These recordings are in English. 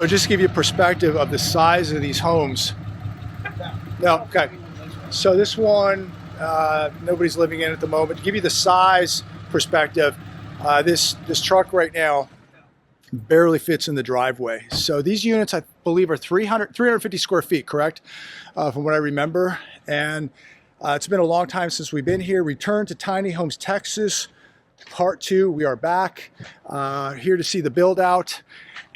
So just to give you a perspective of the size of these homes. No, okay. So this one, nobody's living in at the moment. To give you the size perspective, this truck right now barely fits in the driveway. So these units, I believe, are 350 square feet, correct? From what I remember. And it's been a long time since we've been here. Return to Tiny Homes, Texas, part 2. We are back here to see the build out.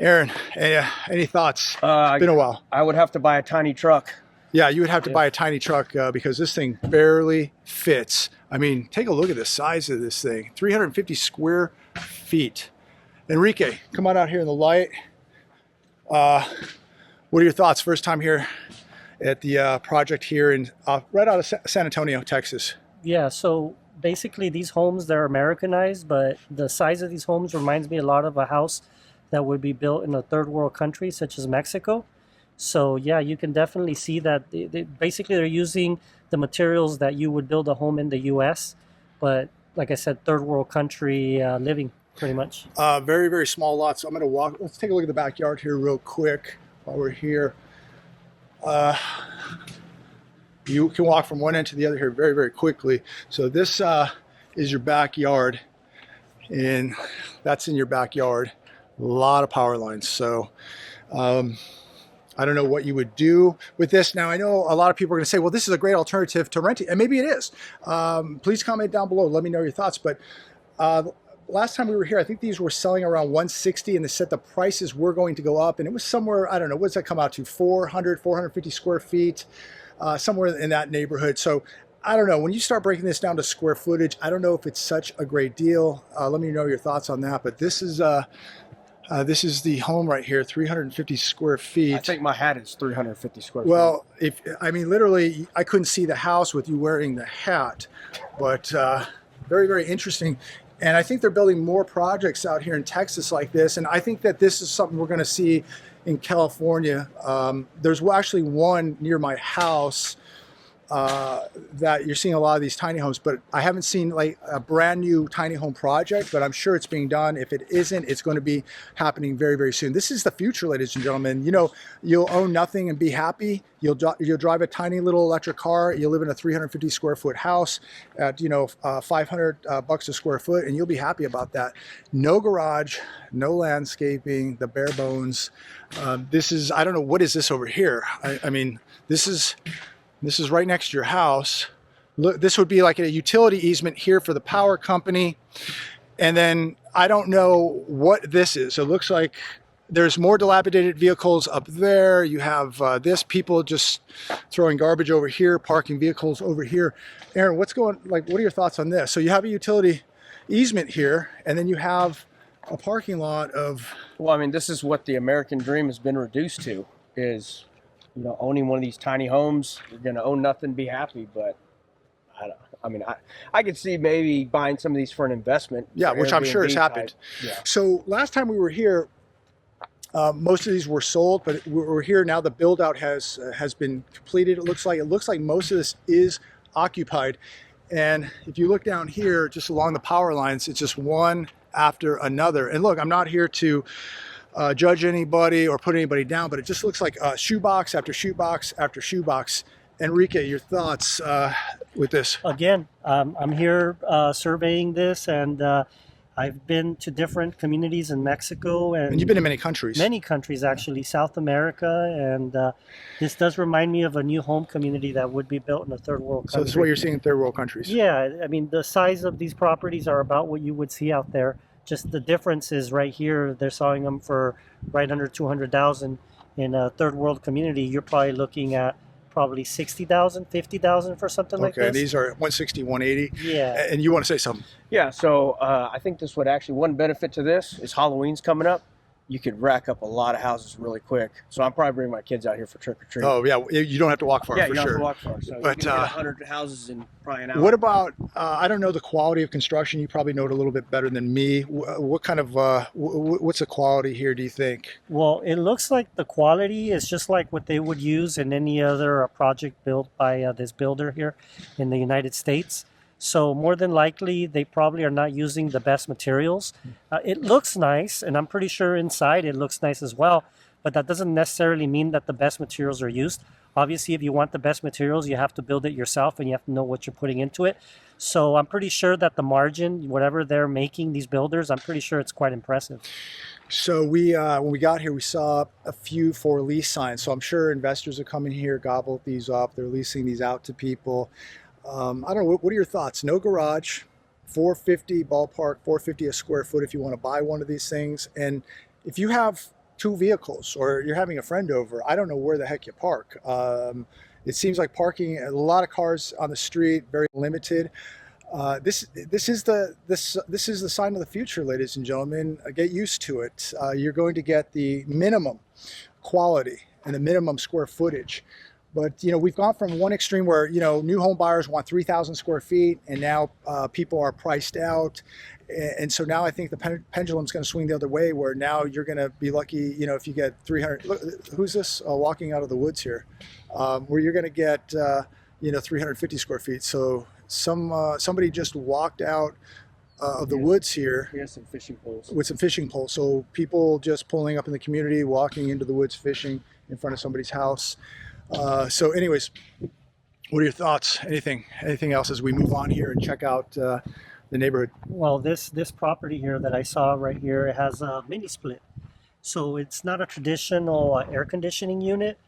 Aaron, any thoughts? It's been a while. I would have to buy a tiny truck. Yeah, you would have to buy a tiny truck because this thing barely fits. I mean, take a look at the size of this thing. 350 square feet. Enrique, come on out here in the light. What are your thoughts? First time here at the project here in right out of San Antonio, Texas. Yeah, so basically these homes, they're Americanized, but the size of these homes reminds me a lot of a house that would be built in a third world country such as Mexico. So yeah, you can definitely see that basically they're using the materials that you would build a home in the US, but like I said, third world country living pretty much. Very, very small lots. So I'm gonna walk, let's take a look at the backyard here real quick while we're here. You can walk from one end to the other here very, very quickly. So this is your backyard, and that's in your backyard. A lot of power lines. So I don't know what you would do with this. Now, I know a lot of people are going to say, well, this is a great alternative to renting, and maybe it is. Please comment down below. Let me know your thoughts. But last time we were here, I think these were selling around 160, and they said the prices were going to go up, and it was somewhere, I don't know, what does that come out to? 450 square feet, somewhere in that neighborhood. So I don't know. When you start breaking this down to square footage, I don't know if it's such a great deal. Let me know your thoughts on that. But this is the home right here, 350 square feet. I think my hat is 350 square feet. Well, I mean, literally, I couldn't see the house with you wearing the hat, but very, very interesting. And I think they're building more projects out here in Texas like this. And I think that this is something we're going to see in California. There's actually one near my house that you're seeing a lot of these tiny homes, but I haven't seen like a brand new tiny home project, but I'm sure it's being done. If it isn't, it's going to be happening very, very soon. This is the future, ladies and gentlemen. You know, you'll own nothing and be happy. You'll drive a tiny little electric car. You'll live in a 350 square foot house at, you know, 500 bucks a square foot, and you'll be happy about that. No garage, no landscaping, the bare bones. This is, I don't know, what is this over here? I mean, this is right next to your house. Look, this would be like a utility easement here for the power company. And then I don't know what this is. It looks like there's more dilapidated vehicles up there. You have this, people just throwing garbage over here, parking vehicles over here. Aaron, what are your thoughts on this? So you have a utility easement here, and then you have a parking lot of... Well, I mean, this is what the American dream has been reduced to, is, you know, owning one of these tiny homes. You're going to own nothing, be happy, but I could see maybe buying some of these for an investment. Yeah, which I'm sure has happened. Yeah. So last time we were here, most of these were sold, but we're here now. The build out has been completed. It looks like most of this is occupied. And if you look down here, just along the power lines, it's just one after another. And look, I'm not here to judge anybody or put anybody down, but it just looks like shoebox after shoebox after shoebox. Enrique, your thoughts with this? Again, I'm here surveying this, and I've been to different communities in Mexico, and you've been in many countries. Many countries, actually, South America, and this does remind me of a new home community that would be built in a third world country. So this is what you're seeing in third world countries? Yeah, I mean, the size of these properties are about what you would see out there. Just the difference is right here, they're selling them for right under $200,000. In a third world community, you're probably looking at probably $60,000, $50,000 for something like this. Okay, these are 160, 180. Yeah. And you want to say something? Yeah, so I think this would actually, one benefit to this is Halloween's coming up. You could rack up a lot of houses really quick. So I'm probably bringing my kids out here for trick or treat. Oh yeah, you don't have to walk far. Yeah, for you don't sure. have to walk far. So but you can get 100 houses in probably an hour. What about? I don't know the quality of construction. You probably know it a little bit better than me. What kind of? What's the quality here? Do you think? Well, it looks like the quality is just like what they would use in any other project built by this builder here in the United States. So more than likely, they probably are not using the best materials. It looks nice, and I'm pretty sure inside it looks nice as well. but that doesn't necessarily mean that the best materials are used. Obviously, if you want the best materials, you have to build it yourself and you have to know what you're putting into it. So I'm pretty sure that the margin, whatever they're making, these builders, I'm pretty sure it's quite impressive. So when we got here, we saw a few for lease signs. So I'm sure investors are coming here, gobble these up. They're leasing these out to people. I don't know. What are your thoughts? No garage, 450 ballpark, 450 a square foot if you want to buy one of these things. And if you have two vehicles or you're having a friend over, I don't know where the heck you park. It seems like parking, a lot of cars on the street, very limited. This is the sign of the future, ladies and gentlemen. Get used to it. You're going to get the minimum quality and the minimum square footage. But we've gone from one extreme where new home buyers want 3,000 square feet, and now people are priced out. And so now I think the pendulum's going to swing the other way, where now you're going to be lucky, if you get 300. Look, who's this walking out of the woods here? Where you're going to get 350 square feet. So somebody just walked out of the woods here. We have some fishing poles. With some fishing poles. So people just pulling up in the community, walking into the woods, fishing in front of somebody's house. So anyways, what are your thoughts? Anything else as we move on here and check out the neighborhood? Well, this property here that I saw right here, it has a mini split. So it's not a traditional air conditioning unit.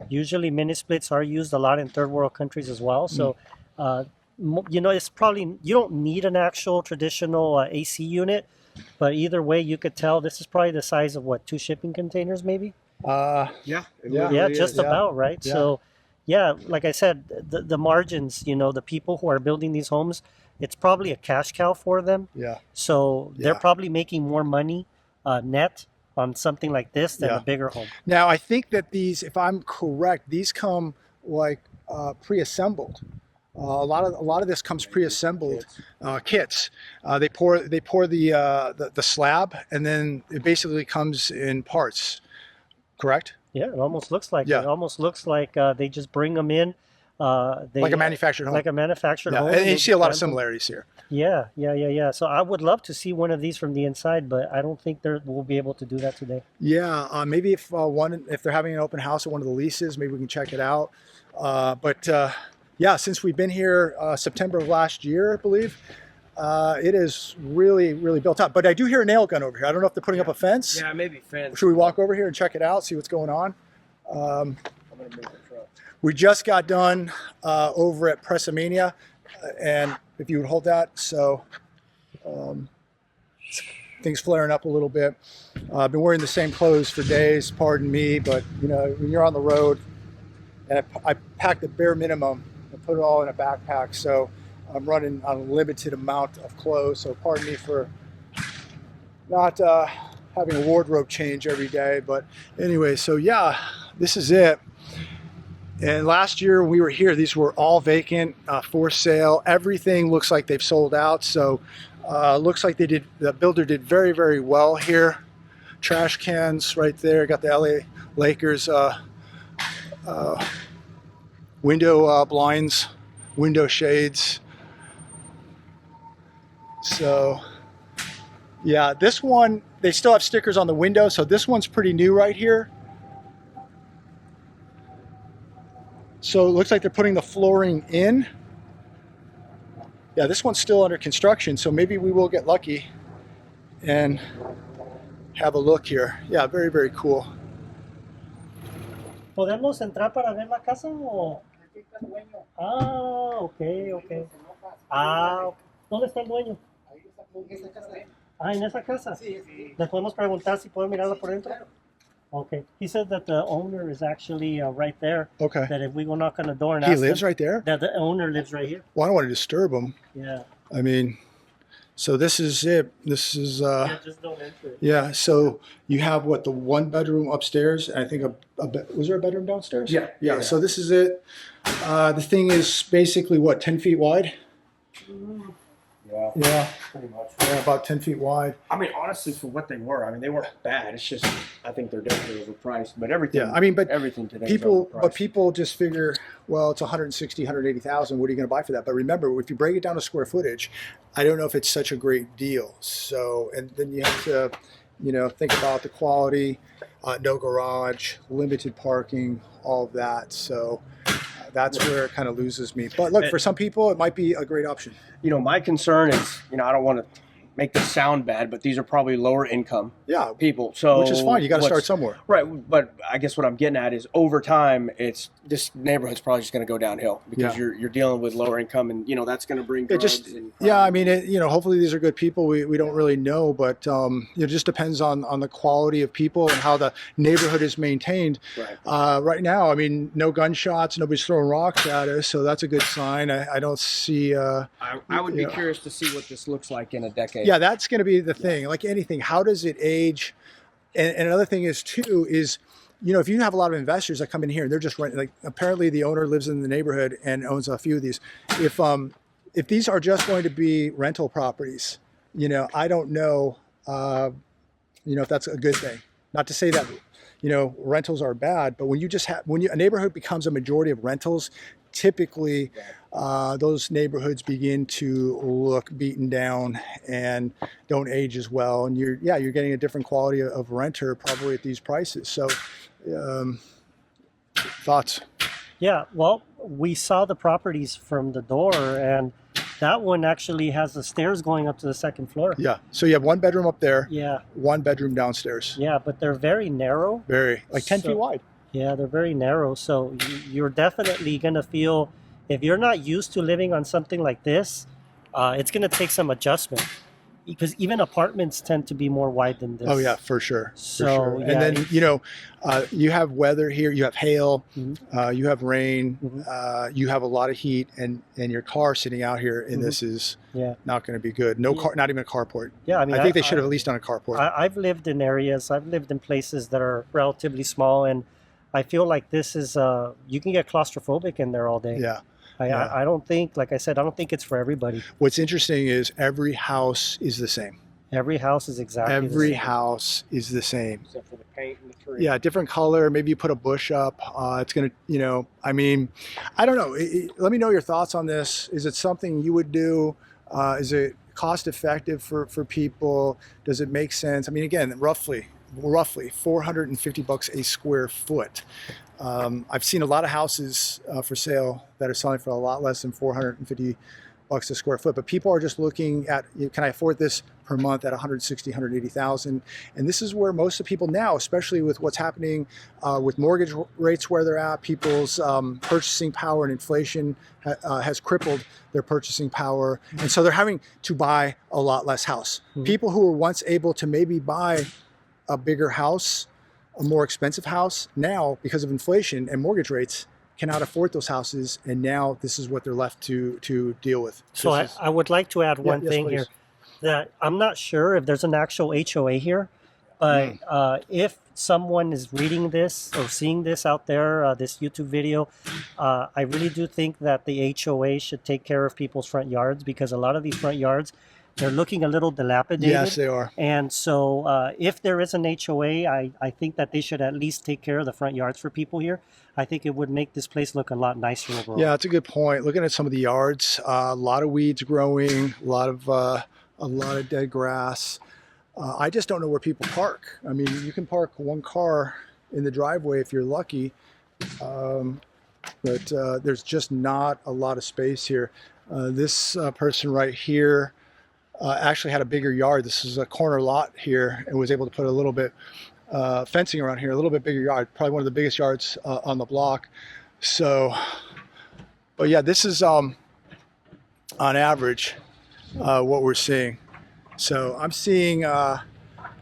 Usually mini splits are used a lot in third world countries as well. So, it's probably, you don't need an actual traditional AC unit, but either way, you could tell this is probably the size of what, 2 shipping containers maybe? Yeah, just about, right? Yeah. So, like I said, the margins, the people who are building these homes, it's probably a cash cow for them. Yeah. So they're probably making more money net on something like this than a bigger home. Now, I think that these, if I'm correct, these come like pre-assembled. A lot of this comes pre-assembled kits. They pour the slab, and then it basically comes in parts. Correct? Yeah, it almost looks like Yeah. it. Almost looks like they just bring them in. Like a manufactured home. Like a manufactured home. And you see a lot of assemble. similarities here. Yeah. So I would love to see one of these from the inside, but I don't think we'll be able to do that today. Yeah, maybe if they're having an open house at one of the leases, maybe we can check it out. Since we've been here September of last year, I believe, it is really, really built up. But I do hear a nail gun over here. I don't know if they're putting up a fence. Yeah, maybe fence. Should we walk over here and check it out, see what's going on? I'm gonna move the truck. We just got done over at Pressamania, and if you would hold that, so things flaring up a little bit. I've been wearing the same clothes for days, pardon me, but when you're on the road, and I packed the bare minimum and put it all in a backpack, so I'm running on a limited amount of clothes, so pardon me for not having a wardrobe change every day. But anyway, so yeah, this is it. And last year when we were here, these were all vacant, for sale. Everything looks like they've sold out. So looks like the builder did very, very well here. Trash cans right there. Got the LA Lakers window blinds, window shades. So yeah, this one, they still have stickers on the window. So this one's pretty new right here. So it looks like they're putting the flooring in. Yeah, this one's still under construction, so maybe we will get lucky and have a look here. Yeah, very, very cool. ¿Podemos entrar para ver la casa o...? Ah, ok. Ah, ¿dónde está el dueño? Ah, en esa casa. ¿Le podemos preguntar si puede mirarla por dentro? Okay. He said that the owner is actually right there. Okay. That if we go knock on the door and He ask lives him, right there? that the owner lives right here. Well, I don't want to disturb him. Yeah. I mean, so this is it. This is, Yeah, just don't enter it. yeah, so you have what, the one bedroom upstairs, and I think was there a bedroom downstairs? Yeah, so this is it. The thing is basically what, 10 feet wide? Yeah, Pretty much. yeah, about 10 feet wide. I mean, honestly, for what they were, I mean, they weren't bad. It's just, I think they're definitely overpriced. But everything, Yeah, I mean, but everything today. people just figure, well, it's 160, 180,000. What are you going to buy for that? But remember, if you break it down to square footage, I don't know if it's such a great deal. So, and then you have to, You know, think about the quality, no garage, limited parking, all of that. So that's where it kind of loses me. But look, for some people, it might be a great option. You know, my concern is, you know, I don't want to make this sound bad, but these are probably lower income Yeah, people. So which is fine. You got to what's- start somewhere. Right, but I guess what I'm getting at is over time, it's this neighborhood's probably just going to go downhill because Yeah. you're dealing with lower income, and you know that's going to bring It drugs. just, And yeah, I mean, you know, hopefully these are good people. We don't really know, but it just depends on the quality of people and how the neighborhood is maintained. Right. Right now, I mean, no gunshots, nobody's throwing rocks at us, so that's a good sign. I don't see. I would be Yeah. curious to see what this looks like in a decade. Yeah, that's going to be the thing. Like anything, how does it age? And another thing is too is, you know, if you have a lot of investors that come in here and they're just renting, like apparently the owner lives in the neighborhood and owns a few of these. If these are just going to be rental properties, you know, I don't know, you know, if that's a good thing. Not to say that, you know, rentals are bad, but when you just have a neighborhood becomes a majority of rentals, typically those neighborhoods begin to look beaten down and don't age as well. And you're getting a different quality of renter probably at these prices. So thoughts? Yeah, well, we saw the properties from the door, and that one actually has the stairs going up to the second floor. Yeah. So you have one bedroom up there, Yeah, one bedroom downstairs. yeah, but they're very narrow. Very, like 10 feet wide. Yeah, they're very narrow. So you're definitely going to feel, if you're not used to living on something like this, it's going to take some adjustment. Because even apartments tend to be more wide than this. Oh yeah, for sure. So, for sure. yeah, And then, it's- you know, you have weather here, you have hail, you have rain, you have a lot of heat, and your car sitting out here in this is Yeah. not going to be good. No car, not even a carport. Yeah, I mean, I think they should have at least done a carport. I've lived in areas, I've lived in places that are relatively small, and I feel like this is, you can get claustrophobic in there all day. Yeah. I don't think, like I said, I don't think it's for everybody. What's interesting is every house is the same. Every house is exactly the Every same. house is the same. Except for the paint and the tree. Yeah, different color. Maybe you put a bush up. It's going to, you know, I mean, I don't know. Let me know your thoughts on this. Is it something you would do? Is it cost effective for people? Does it make sense? I mean, again, roughly $450 a square foot. I've seen a lot of houses for sale that are selling for a lot less than $450 a square foot, but people are just looking at, can I afford this per month at 160, 180,000? And this is where most of people now, especially with what's happening with mortgage rates where they're at, people's purchasing power and inflation has crippled their purchasing power. And so they're having to buy a lot less house. People who were once able to maybe buy a bigger house, a more expensive house, now because of inflation and mortgage rates cannot afford those houses, and now this is what they're left to deal with. So I would like to add one yes, thing please. here, that I'm not sure if there's an actual HOA here, but if someone is reading this or seeing this out there, this YouTube video, I really do think that the HOA should take care of people's front yards, because a lot of these front yards, they're looking a little dilapidated. Yes, they are. And so if there is an HOA, I think that they should at least take care of the front yards for people here. I think it would make this place look a lot nicer overall. Yeah, that's a good point. Looking at some of the yards, a lot of weeds growing, a lot of dead grass. I just don't know where people park. I mean, you can park one car in the driveway if you're lucky, but there's just not a lot of space here. This person right here actually had a bigger yard. This is a corner lot here, and was able to put a little bit fencing around here, a little bit bigger yard, probably one of the biggest yards on the block. So, but yeah, this is on average what we're seeing. So I'm seeing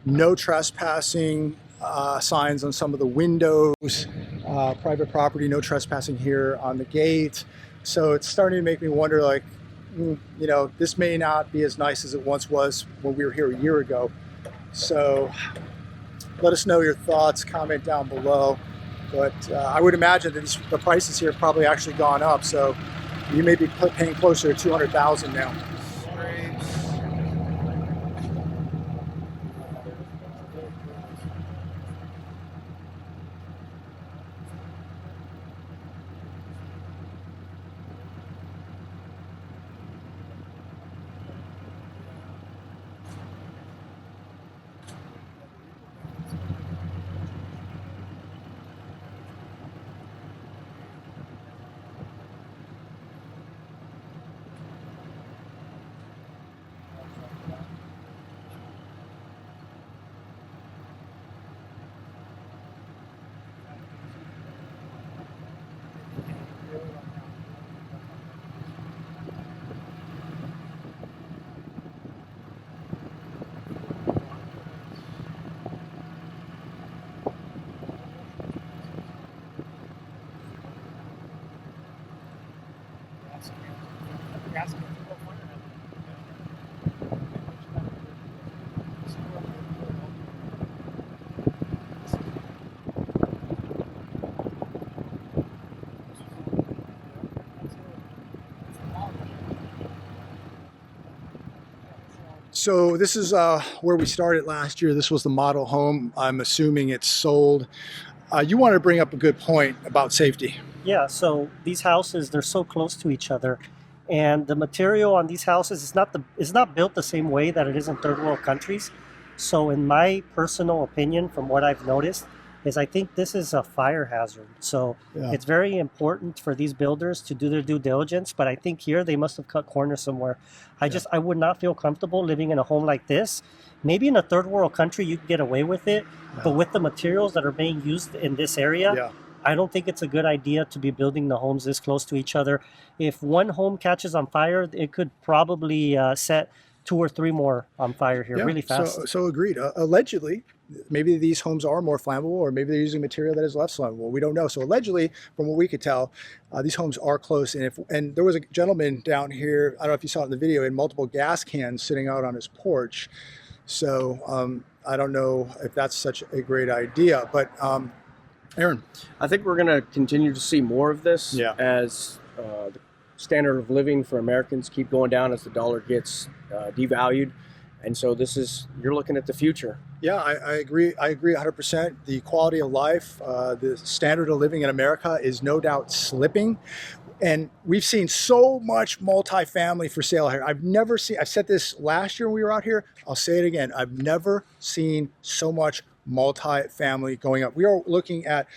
no trespassing signs on some of the windows, private property, no trespassing here on the gate. So it's starting to make me wonder, like, you know, this may not be as nice as it once was when we were here a year ago. So let us know your thoughts, comment down below. But I would imagine that the prices here have probably actually gone up. So you may be paying closer to $200,000 now. So this is where we started last year. This was the model home. I'm assuming it's sold. You wanted to bring up a good point about safety. Yeah, so these houses, they're so close to each other, and the material on these houses is not built the same way that it is in third world countries. So in my personal opinion, from what I've noticed, is I think this is a fire hazard. So Yeah. it's very important for these builders to do their due diligence, but I think here they must have cut corners somewhere. I would not feel comfortable living in a home like this. Maybe in a third world country you can get away with it, but with the materials that are being used in this area, Yeah. I don't think it's a good idea to be building the homes this close to each other. If one home catches on fire, it could probably set 2 or 3 more on fire here really fast. So agreed. Allegedly, maybe these homes are more flammable, or maybe they're using material that is less flammable. We don't know. So allegedly, from what we could tell, these homes are close. And there was a gentleman down here, I don't know if you saw it in the video, in multiple gas cans sitting out on his porch. So I don't know if that's such a great idea. But Aaron. I think we're going to continue to see more of this as the standard of living for Americans keep going down as the dollar gets devalued. And so you're looking at the future. Yeah, I agree. I agree 100%. The quality of life, the standard of living in America is no doubt slipping. And we've seen so much multifamily for sale here. I've said this last year when we were out here. I'll say it again. I've never seen so much multifamily going up. We are looking at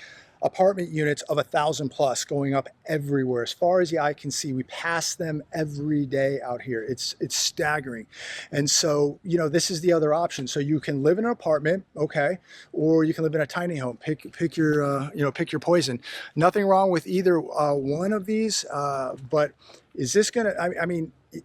apartment units of 1,000 plus going up everywhere. As far as the eye can see, we pass them every day out here. It's staggering. And so, this is the other option. So you can live in an apartment, okay, or you can live in a tiny home. Pick your poison. Nothing wrong with either one of these, but is this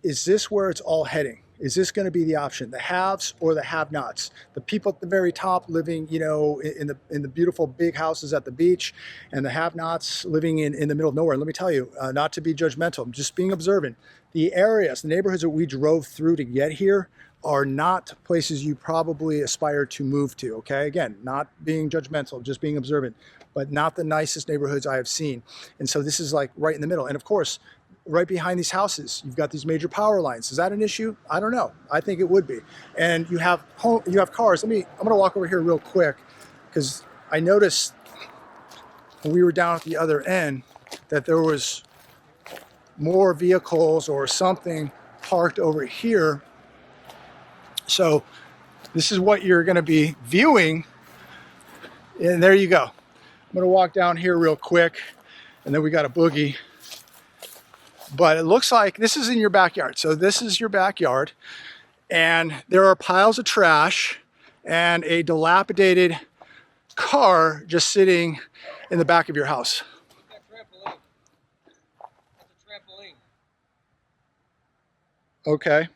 is this where it's all heading? Is this going to be the option, the haves or the have-nots? The people at the very top living, in the beautiful big houses at the beach, and the have-nots living in the middle of nowhere. And let me tell you, not to be judgmental, just being observant. The areas, the neighborhoods that we drove through to get here are not places you probably aspire to move to, okay? Again, not being judgmental, just being observant, but not the nicest neighborhoods I have seen. And so this is like right in the middle. And of course, right behind these houses, you've got these major power lines. Is that an issue? I don't know. I think it would be. And you have cars. I'm going to walk over here real quick because I noticed when we were down at the other end that there was more vehicles or something parked over here. So this is what you're going to be viewing. And there you go. I'm going to walk down here real quick, and then we got a boogie. But it looks like this is in your backyard. So this is your backyard, and there are piles of trash and a dilapidated car just sitting in the back of your house. That trampoline. That's a trampoline. Okay.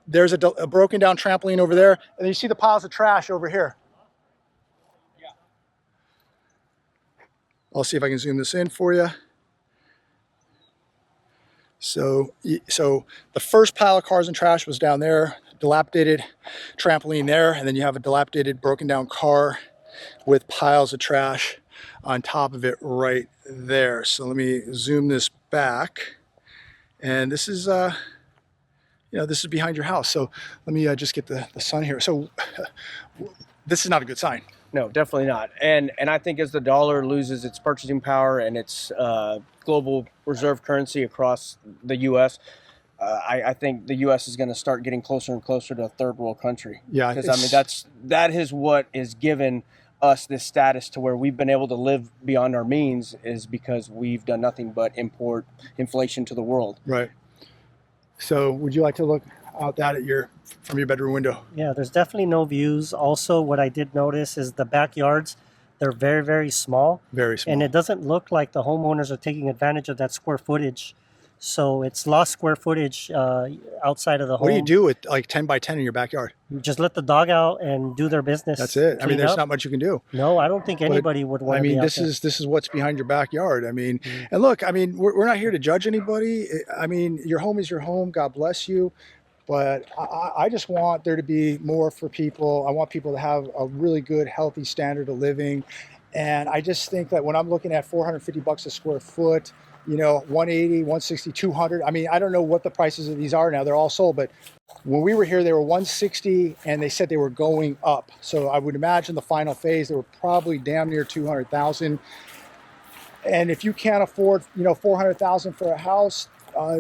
There's a broken down trampoline over there, and you see the piles of trash over here. Yeah. I'll see if I can zoom this in for you. So the first pile of cars and trash was down there, dilapidated trampoline there, and then you have a dilapidated broken down car with piles of trash on top of it right there. So let me zoom this back, and this is this is behind your house. So let me just get the sun here. So this is not a good sign. No, definitely not. And I think as the dollar loses its purchasing power and its global reserve currency across the U.S., I think the U.S. is going to start getting closer and closer to a third world country. Yeah, because that is what is given us this status to where we've been able to live beyond our means, is because we've done nothing but import inflation to the world. Right. So would you like to look out that from your bedroom window? Yeah, there's definitely no views. Also, what I did notice is the backyards, they're very, very small. Very small. And it doesn't look like the homeowners are taking advantage of that square footage. So it's lost square footage outside of the home. What do you do with like 10 by 10 in your backyard? You just let the dog out and do their business. That's it. I mean, there's not much you can do. No, I don't think anybody would want to be out this is what's behind your backyard. I mean, and look, I mean, we're not here to judge anybody. I mean, your home is your home. God bless you. But I just want there to be more for people. I want people to have a really good, healthy standard of living. And I just think that when I'm looking at $450 a square foot, you know, 180, 160, 200. I mean, I don't know what the prices of these are now. They're all sold, but when we were here, they were 160, and they said they were going up. So I would imagine the final phase, they were probably damn near 200,000. And if you can't afford, you know, 400,000 for a house,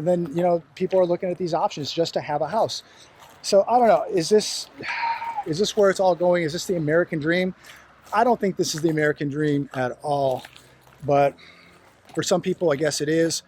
then, you know, people are looking at these options just to have a house. So I don't know, is this where it's all going? Is this the American dream? I don't think this is the American dream at all, but for some people, I guess it is.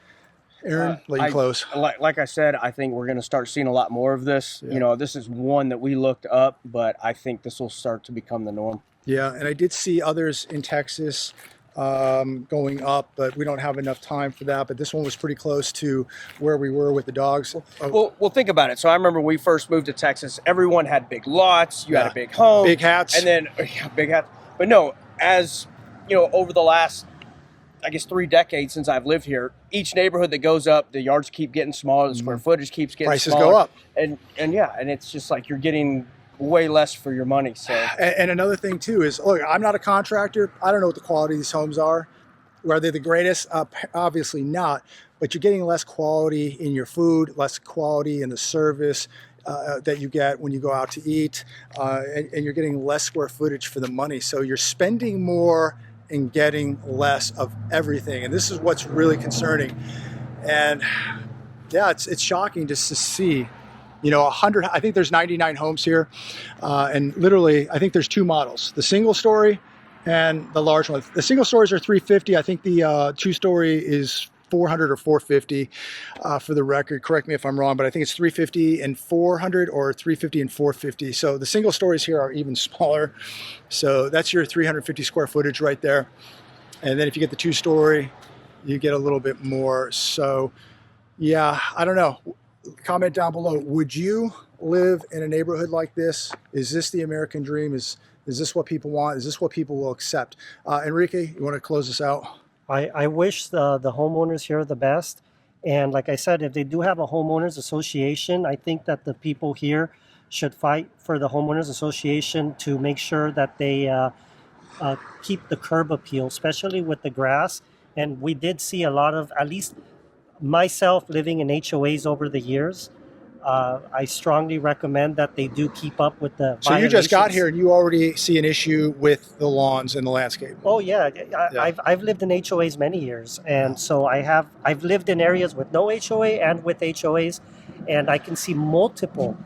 Aaron, let you close. Like I said, I think we're going to start seeing a lot more of this. Yeah. You know, this is one that we looked up, but I think this will start to become the norm. Yeah, and I did see others in Texas going up, but we don't have enough time for that. But this one was pretty close to where we were with the dogs. Well, think about it. So I remember when we first moved to Texas, everyone had big lots. You had a big home. Big hats. And then, big hats. But no, as, you know, over the last, I guess, 3 decades since I've lived here, each neighborhood that goes up, the yards keep getting smaller, the square footage keeps getting Prices smaller. go up. And yeah, and it's just like you're getting way less for your money. So and another thing too is, look, I'm not a contractor. I don't know what the quality of these homes are. Are they the greatest? Obviously not. But you're getting less quality in your food, less quality in the service that you get when you go out to eat, and you're getting less square footage for the money. So you're spending more and getting less of everything. And this is what's really concerning. And yeah, it's shocking just to see, you know, 100, I think there's 99 homes here. And literally, I think there's 2 models, the single story and the large one. The single stories are 350. I think the 2-story is 400 or 450 for the record. Correct me if I'm wrong, but I think it's 350 and 400 or 350 and 450. So the single stories here are even smaller. So that's your 350 square footage right there. And then if you get the 2-story, you get a little bit more. So yeah, I don't know. Comment down below. Would you live in a neighborhood like this? Is this the American dream? Is this what people want? Is this what people will accept? Enrique, you want to close this out? I wish the homeowners here the best. And like I said, if they do have a homeowners association, I think that the people here should fight for the homeowners association to make sure that they keep the curb appeal, especially with the grass. And we did see a lot of, at least myself living in HOAs over the years, I strongly recommend that they do keep up with the So you just got here and you already see an issue with the lawns and the landscape. Oh yeah, I've lived in HOAs many years, and so I've lived in areas with no HOA and with HOAs, and I can see multiple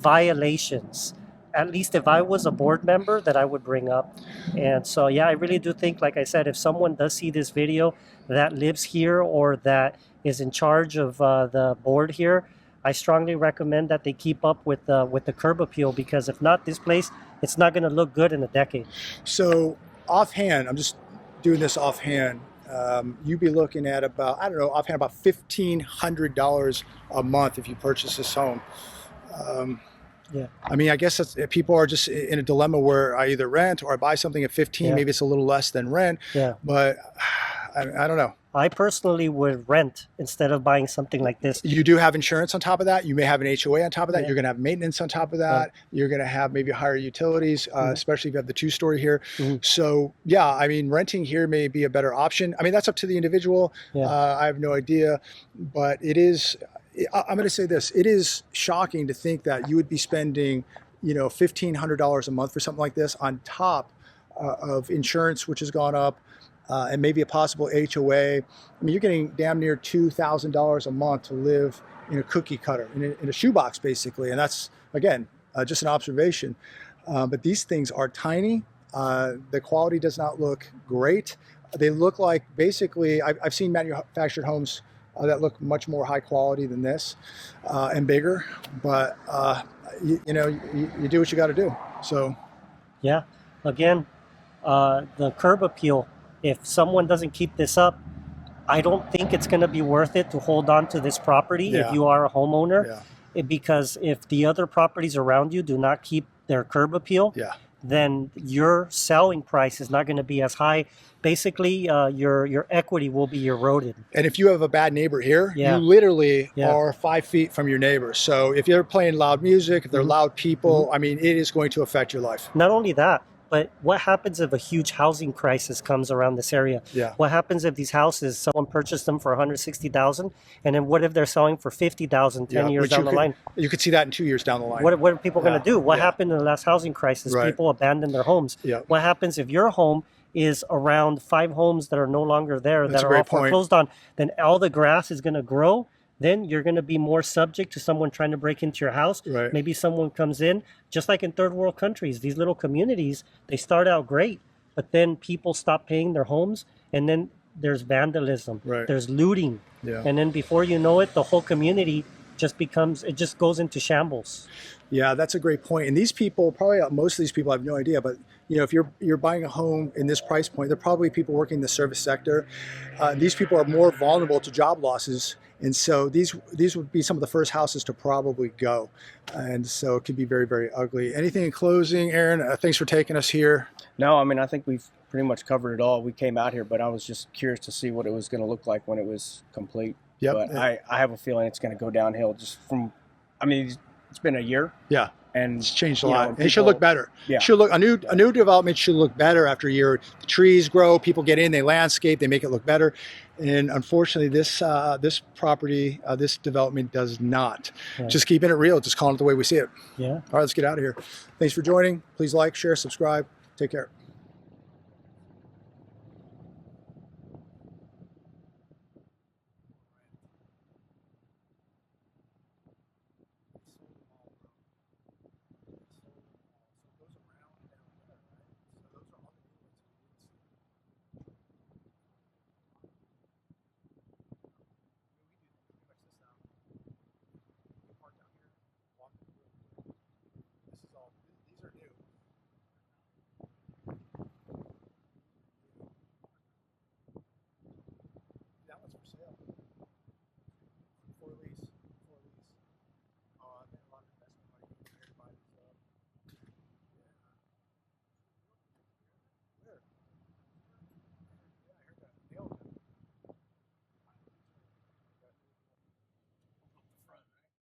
violations. At least if I was a board member, that I would bring up. And so yeah, I really do think, like I said, if someone does see this video that lives here or that is in charge of the board here, I strongly recommend that they keep up with the curb appeal, because if not, this place, it's not going to look good in a decade. So offhand, I'm just doing this offhand, you'd be looking at about, I don't know, offhand about $1,500 a month if you purchase this home. Yeah. I mean, I guess people are just in a dilemma where I either rent or I buy something at 15, Yeah. maybe it's a little less than rent, Yeah. but I don't know. I personally would rent instead of buying something like this. You do have insurance on top of that. You may have an HOA on top of that. Yeah. You're going to have maintenance on top of that. You're going to have maybe higher utilities, especially if you have the 2-story here. So yeah, I mean, renting here may be a better option. I mean, that's up to the individual. Yeah. I have no idea, but it is, I'm going to say this, it is shocking to think that you would be spending, you know, $1,500 a month for something like this on top of insurance, which has gone up. And maybe a possible HOA. I mean, you're getting damn near $2,000 a month to live in a cookie cutter, in a shoebox, basically. And that's, again, just an observation. But these things are tiny. The quality does not look great. They look like, basically, I've seen manufactured homes that look much more high quality than this and bigger. But, you know, you do what you got to do. So, Yeah. Again, the curb appeal. If someone doesn't keep this up, I don't think it's going to be worth it to hold on to this property if you are a homeowner. Because if the other properties around you do not keep their curb appeal, then your selling price is not going to be as high. Basically, your equity will be eroded. And if you have a bad neighbor here, you literally are 5 feet from your neighbor. So if you're playing loud music, if they're loud people, I mean, it is going to affect your life. Not only that, But what happens if a huge housing crisis comes around this area? Yeah. What happens if these houses, someone purchased them for 160,000, and then what if they're selling for 50,000 10 years which down the line? You could see that in 2 years down the line. What are people going to do? What Yeah. happened in the last housing crisis? Right. People abandoned their homes. Yeah. What happens if your home is around 5 homes that are no longer there, That's that a are great all point. foreclosed on? Then all the grass is going to grow. Then you're going to be more subject to someone trying to break into your house. Right. Maybe someone comes in, just like in third world countries, these little communities, they start out great, but then people stop paying their homes, and then there's vandalism, Right. there's looting. Yeah. And then before you know it, the whole community just goes into shambles. Yeah, that's a great point. And these people, probably most of these people, I have no idea, but if you're buying a home in this price point, they're probably people working in the service sector. These people are more vulnerable to job losses, and so these would be some of the first houses to probably go. And so it could be very, very ugly. Anything in closing, Aaron? Thanks for taking us here. No, I mean, I think we've pretty much covered it all. We came out here, but I was just curious to see what it was going to look like when it was complete. Yep. But I have a feeling it's going to go downhill just from, I mean, it's been a year. Yeah. And It's changed a you know, lot. and It should people- look better. Yeah. Should look a new development should look better after a year. The trees grow, people get in, they landscape, they make it look better. And unfortunately, this property, this development does not. Right. Just keeping it real, just calling it the way we see it. Yeah. All right, let's get out of here. Thanks for joining. Please like, share, subscribe. Take care.